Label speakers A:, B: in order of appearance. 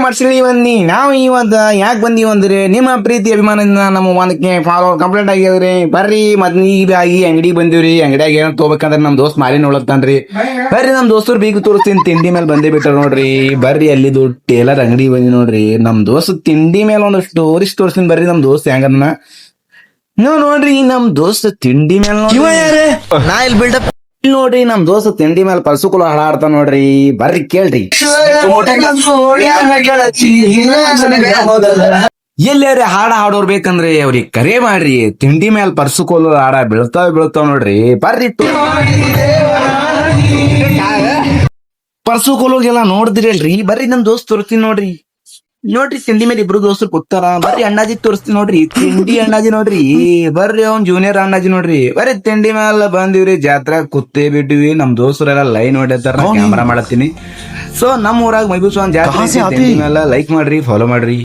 A: ಮಾಡ್ಸಿಳಿ ಬನ್ನಿ ನಾವು ಇವತ್ತು ಯಾಕೆ ಬಂದೀವಿ ಅಂದ್ರೆ ನಿಮ್ಮ ಪ್ರೀತಿ ಅಭಿಮಾನದಿಂದ ನಮ್ಮ ಒಂದಕ್ಕೆ ಫಾಲೋ ಕಂಪ್ಲೀಟ್ ಆಗ್ಯದ್ರಿ. ಬರ್ರಿ ಮತ್ ಆಗಿ ಅಂಗಡಿಗೆ ಬಂದಿವ್ರಿ. ಅಂಗಡಿಯಾಗ ಏನೋ ತಗೋಬೇಕಂದ್ರೆ ನಮ್ ದೋಸ್ತ್ ಮಾಲಿನ ಒಳಗ್ತಾನ್ರಿ. ಬರ್ರಿ ನಮ್ ದೋಸ್ತರು ಬೀಗ ತೋರಿಸ್ತೀನಿ ತಿಂಡಿ ಮೇಲೆ ಬಂದೇ ಬಿಟ್ಟಾರ ನೋಡ್ರಿ. ಬರ್ರಿ ಅಲ್ಲಿದು ಟೇಲರ್ ಅಂಗಡಿ ಬಂದಿ ನೋಡ್ರಿ. ನಮ್ ದೋಸ್ತ್ ತಿಂಡಿ ಮೇಲೆ ಒಂದು ಸ್ಟೋರೀಸ್ ತೋರಿಸ್ತೀನಿ ಬರ್ರಿ. ನಮ್ ದೋಸ್ತ್ ಹೆಂಗನ್ನ ನೋಡ್ರಿ ನಮ್ ದೋಸ್ತ್ ತಿಂಡಿ ಮೇಲೆ
B: ನಾ ಇಲ್ಲಿ ಬಿಲ್ಡಪ್
A: ನೋಡ್ರಿ ನಮ್ ದೋಸ್ತ್ ತಿಂಡಿ ಮೇಲೆ ಪರ್ಸುಕುಲು ಹಾಡಾಡ್ತಾ ನೋಡ್ರಿ. ಬರ್ರಿ ಕೇಳ್ರಿ. ಎಲ್ಲಾರ ಹಾಡ ಹಾಡೋರ್ ಬೇಕಂದ್ರೆ ಅವ್ರಿಗೆ ಕರೆ ಮಾಡ್ರಿ. ತಿಂಡಿ ಮೇಲೆ ಪರ್ಸುಕೋಲು ಹಾಡ ಬೀಳ್ತಾವ್ ನೋಡ್ರಿ. ಬರ್ರಿ ಪರ್ಸುಕೋಲುಗೆಲ್ಲ ನೋಡಿದ್ರಿ ಅಲ್ರಿ. ಬರ್ರಿ ನಮ್ ದೋಸ್ತ್ ತೋರಿಸ್ತೀನಿ ನೋಡ್ರಿ. ನೋಡ್ರಿ ತಿಂಡಿ ಮೇಲೆ ಇಬ್ರು ದೋಸ್ತರು ಕೂತಾರ. ಬರ್ರಿ ಅಣ್ಣಾಜಿ ತೋರಿಸ್ತೀನಿ ನೋಡ್ರಿ. ತಿಂಡಿ ಅಣ್ಣಾಜಿ ನೋಡ್ರಿ. ಬರ್ರಿ ಅವ್ನ್ ಜೂನಿಯರ್ ಅಣ್ಣಾಜಿ ನೋಡ್ರಿ. ಬರ್ರಿ ತಿಂಡಿ ಮೇಲೆ ಬಂದಿವ್ರಿ. ಜಾತ್ರೆ ಕೂತೇ ಬಿಟ್ಟಿವಿ. ನಮ್ ದೋಸ್ತರೆಲ್ಲ ಲೈನ್ ಹೊಡ್ಯತಾರ. ಕ್ಯಾಮ್ರಾ ಮಾಡತ್ತೀನಿ. ಸೊ ನಮ್ ಊರಾಗ ಮೈಬೂಸ್ ಜಾತ್ರೆ. ತಿಂಡಿ ಮೇಲೆ ಲೈಕ್ ಮಾಡ್ರಿ, ಫಾಲೋ ಮಾಡ್ರಿ.